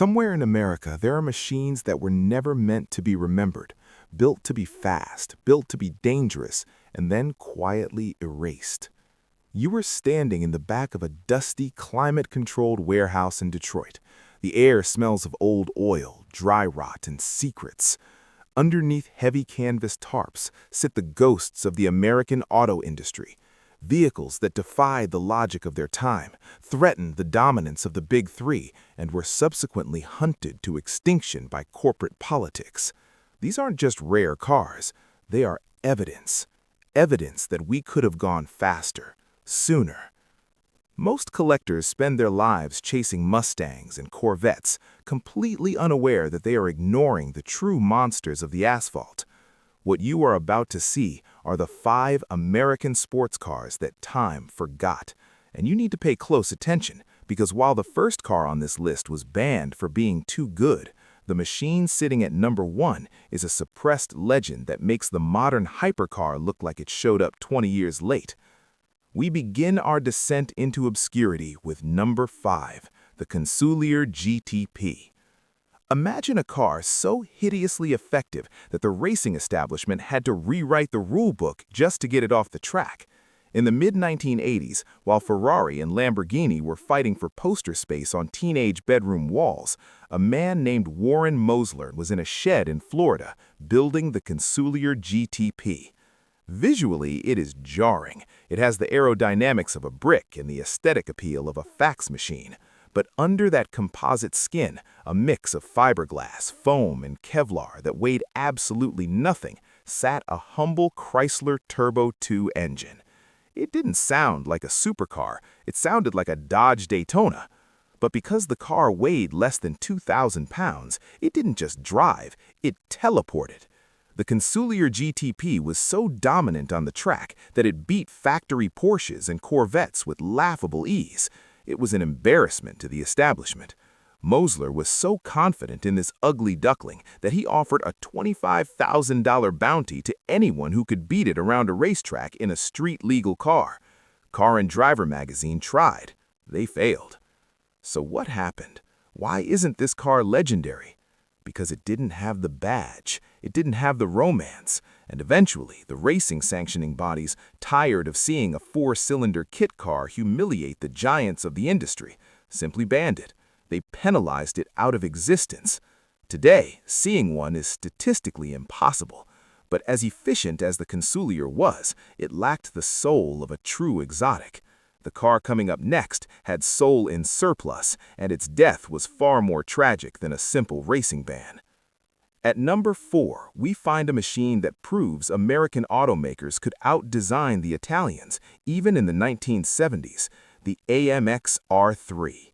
Somewhere in America, there are machines that were never meant to be remembered, built to be fast, built to be dangerous, and then quietly erased. You were standing in the back of a dusty, climate-controlled warehouse in Detroit. The air smells of old oil, dry rot, and secrets. Underneath heavy canvas tarps sit the ghosts of the American auto industry. Vehicles that defied the logic of their time, threatened the dominance of the Big Three, and were subsequently hunted to extinction by corporate politics. These aren't just rare cars, they are evidence. Evidence that we could have gone faster, sooner. Most collectors spend their lives chasing Mustangs and Corvettes, completely unaware that they are ignoring the true monsters of the asphalt. What you are about to see are the 5 American sports cars that time forgot. And you need to pay close attention, because while the first car on this list was banned for being too good, the machine sitting at number 1 is a suppressed legend that makes the modern hypercar look like it showed up 20 years late. We begin our descent into obscurity with number 5, the Consulier GTP. Imagine a car so hideously effective that the racing establishment had to rewrite the rulebook just to get it off the track. In the mid-1980s, while Ferrari and Lamborghini were fighting for poster space on teenage bedroom walls, a man named Warren Mosler was in a shed in Florida building the Consulier GTP. Visually, it is jarring. It has the aerodynamics of a brick and the aesthetic appeal of a fax machine. But under that composite skin, a mix of fiberglass, foam, and Kevlar that weighed absolutely nothing, sat a humble Chrysler Turbo 2 engine. It didn't sound like a supercar, it sounded like a Dodge Daytona. But because the car weighed less than 2,000 pounds, it didn't just drive, it teleported. The Consulier GTP was so dominant on the track that it beat factory Porsches and Corvettes with laughable ease. It was an embarrassment to the establishment. Mosler was so confident in this ugly duckling that he offered a $25,000 bounty to anyone who could beat it around a racetrack in a street-legal car. Car and Driver magazine tried. They failed. So what happened? Why isn't this car legendary? Because it didn't have the badge, it didn't have the romance, and eventually the racing sanctioning bodies, tired of seeing a 4-cylinder kit car humiliate the giants of the industry, simply banned it. They penalized it out of existence. Today, seeing one is statistically impossible, but as efficient as the Consulier was, it lacked the soul of a true exotic. The car coming up next had soul in surplus, and its death was far more tragic than a simple racing ban. At number 4, we find a machine that proves American automakers could out-design the Italians, even in the 1970s, the AMX R3.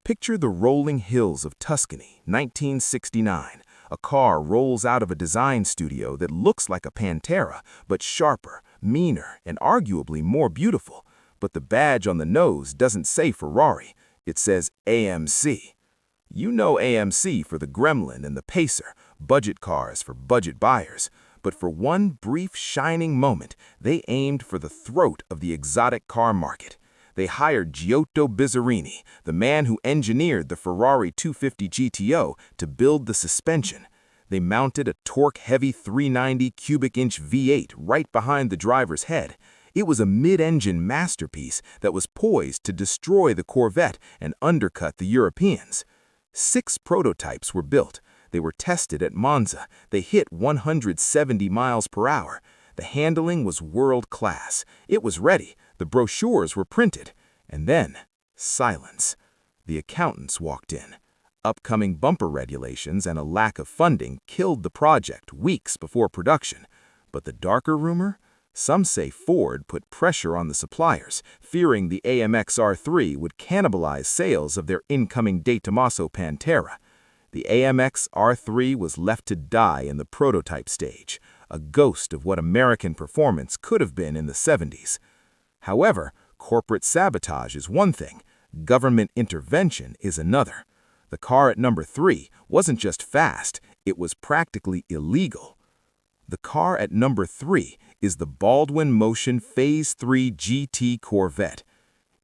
Picture the rolling hills of Tuscany, 1969. A car rolls out of a design studio that looks like a Pantera, but sharper, meaner, and arguably more beautiful. But the badge on the nose doesn't say Ferrari, it says AMC. You know AMC for the Gremlin and the Pacer, budget cars for budget buyers. But for one brief shining moment, they aimed for the throat of the exotic car market. They hired Giotto Bizzarini, the man who engineered the Ferrari 250 GTO, to build the suspension. They mounted a torque-heavy 390 cubic-inch V8 right behind the driver's head. It was a mid-engine masterpiece that was poised to destroy the Corvette and undercut the Europeans. 6 prototypes were built. They were tested at Monza. They hit 170 miles per hour. The handling was world-class. It was ready. The brochures were printed. And then, silence. The accountants walked in. Upcoming bumper regulations and a lack of funding killed the project weeks before production. But the darker rumor? Some say Ford put pressure on the suppliers, fearing the AMX R3 would cannibalize sales of their incoming De Tomaso Pantera. The AMX R3 was left to die in the prototype stage, a ghost of what American performance could have been in the 70s. However, corporate sabotage is one thing, government intervention is another. The car at number 3 wasn't just fast, it was practically illegal. The car at number 3 is the Baldwin Motion Phase III GT Corvette.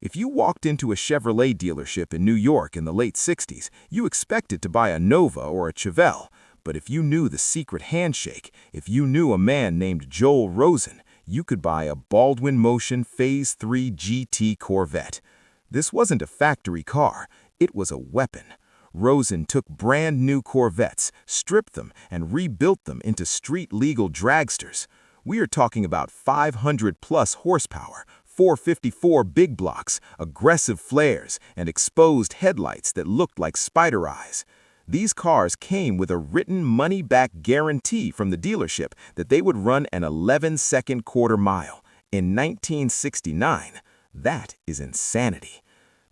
If you walked into a Chevrolet dealership in New York in the late 60s, you expected to buy a Nova or a Chevelle. But if you knew the secret handshake, if you knew a man named Joel Rosen, you could buy a Baldwin Motion Phase III GT Corvette. This wasn't a factory car, it was a weapon. Rosen took brand new Corvettes, stripped them, and rebuilt them into street-legal dragsters. We are talking about 500-plus horsepower, 454 big blocks, aggressive flares, and exposed headlights that looked like spider eyes. These cars came with a written money-back guarantee from the dealership that they would run an 11-second quarter mile. In 1969, that is insanity.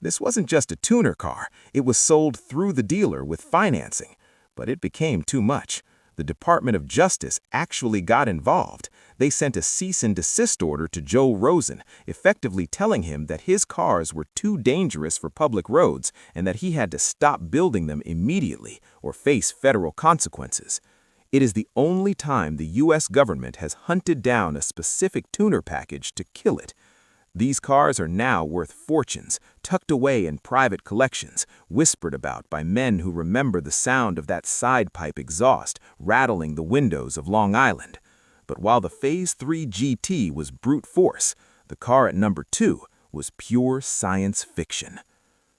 This wasn't just a tuner car, it was sold through the dealer with financing. But it became too much. The Department of Justice actually got involved. They sent a cease and desist order to Joel Rosen, effectively telling him that his cars were too dangerous for public roads and that he had to stop building them immediately or face federal consequences. It is the only time the U.S. government has hunted down a specific tuner package to kill it. These cars are now worth fortunes, tucked away in private collections, whispered about by men who remember the sound of that side pipe exhaust rattling the windows of Long Island. But while the Phase III GT was brute force, the car at number 2 was pure science fiction.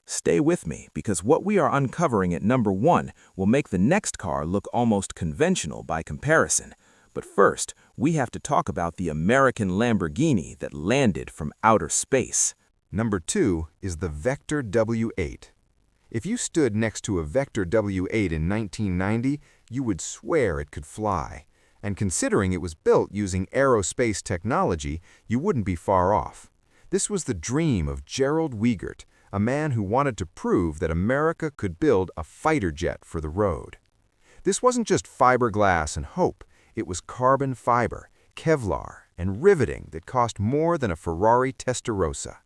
Stay with me, because what we are uncovering at number 1 will make the next car look almost conventional by comparison. But first, we have to talk about the American Lamborghini that landed from outer space. Number 2 is the Vector W8. If you stood next to a Vector W8 in 1990, you would swear it could fly. And considering it was built using aerospace technology, you wouldn't be far off. This was the dream of Gerald Wiegert, a man who wanted to prove that America could build a fighter jet for the road. This wasn't just fiberglass and hope. It was carbon fiber, Kevlar, and riveting that cost more than a Ferrari Testarossa.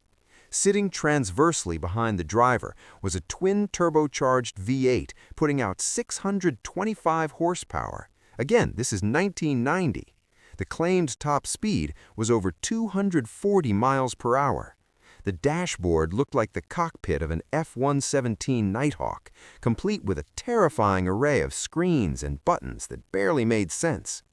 Sitting transversely behind the driver was a twin-turbocharged V8 putting out 625 horsepower. Again, this is 1990. The claimed top speed was over 240 miles per hour. The dashboard looked like the cockpit of an F-117 Nighthawk, complete with a terrifying array of screens and buttons that barely made sense.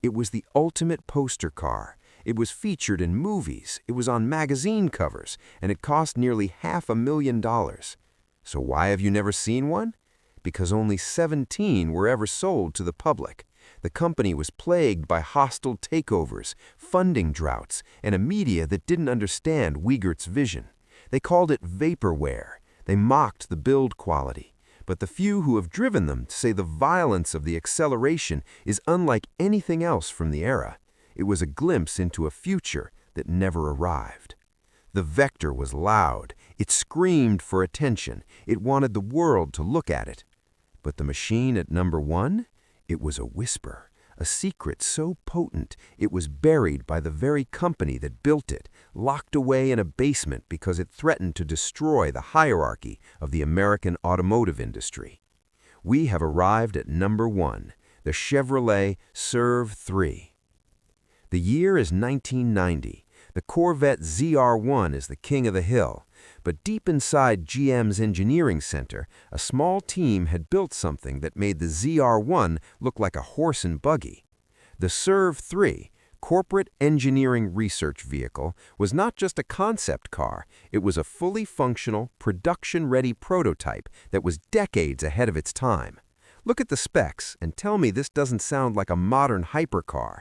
It was the ultimate poster car. It was featured in movies, it was on magazine covers, and it cost nearly $500,000. So why have you never seen one? Because only 17 were ever sold to the public. The company was plagued by hostile takeovers, funding droughts, and a media that didn't understand Wiegert's vision. They called it vaporware. They mocked the build quality. But the few who have driven them say the violence of the acceleration is unlike anything else from the era. It was a glimpse into a future that never arrived. The Vector was loud. It screamed for attention. It wanted the world to look at it. But the machine at number 1? It was a whisper, a secret so potent it was buried by the very company that built it, locked away in a basement because it threatened to destroy the hierarchy of the American automotive industry. We have arrived at number 1, the Chevrolet CERV III. The year is 1990. The Corvette ZR1 is the king of the hill. But deep inside GM's engineering center, a small team had built something that made the ZR1 look like a horse and buggy. The CERV III, Corporate Engineering Research Vehicle, was not just a concept car, it was a fully functional, production-ready prototype that was decades ahead of its time. Look at the specs and tell me this doesn't sound like a modern hypercar.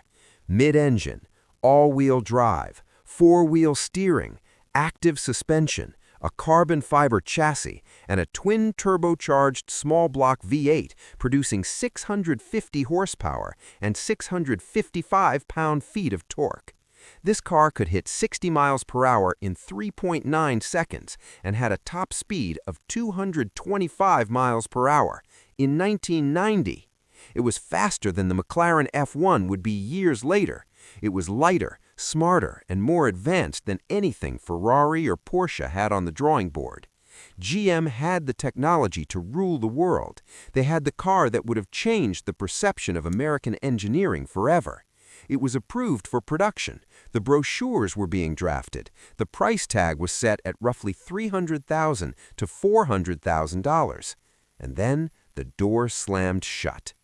Mid-engine, all-wheel drive, four-wheel steering, active suspension, a carbon fiber chassis, and a twin-turbocharged small-block V8 producing 650 horsepower and 655 pound-feet of torque. This car could hit 60 miles per hour in 3.9 seconds and had a top speed of 225 miles per hour in 1990. It was faster than the McLaren F1 would be years later. It was lighter, smarter, and more advanced than anything Ferrari or Porsche had on the drawing board. GM had the technology to rule the world. They had the car that would have changed the perception of American engineering forever. It was approved for production. The brochures were being drafted. The price tag was set at roughly $300,000 to $400,000. And then the door slammed shut.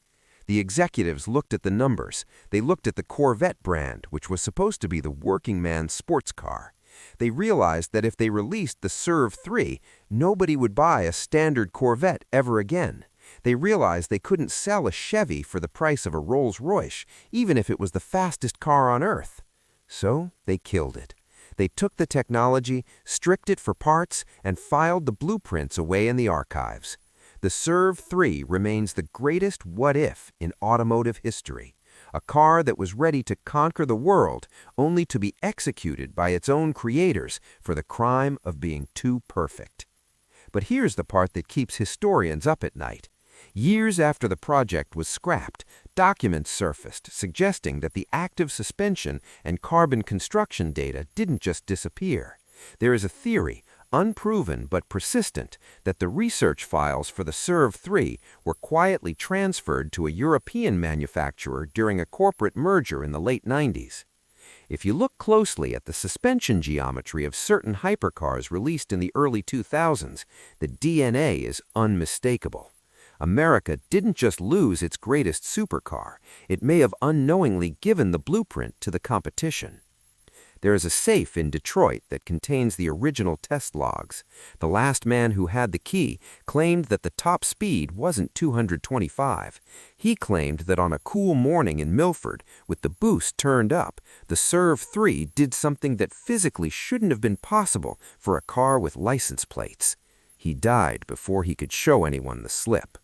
The executives looked at the numbers. They looked at the Corvette brand, which was supposed to be the working man's sports car. They realized that if they released the CERV III, nobody would buy a standard Corvette ever again. They realized they couldn't sell a Chevy for the price of a Rolls-Royce, even if it was the fastest car on Earth. So they killed it. They took the technology, stripped it for parts, and filed the blueprints away in the archives. The CERV III remains the greatest what-if in automotive history. A car that was ready to conquer the world, only to be executed by its own creators for the crime of being too perfect. But here's the part that keeps historians up at night. Years after the project was scrapped, documents surfaced suggesting that the active suspension and carbon construction data didn't just disappear. There is a theory, unproven but persistent, that the research files for the CERV III were quietly transferred to a European manufacturer during a corporate merger in the late 90s. If you look closely at the suspension geometry of certain hypercars released in the early 2000s, the DNA is unmistakable. America didn't just lose its greatest supercar, it may have unknowingly given the blueprint to the competition. There is a safe in Detroit that contains the original test logs. The last man who had the key claimed that the top speed wasn't 225. He claimed that on a cool morning in Milford, with the boost turned up, the CERV III did something that physically shouldn't have been possible for a car with license plates. He died before he could show anyone the slip.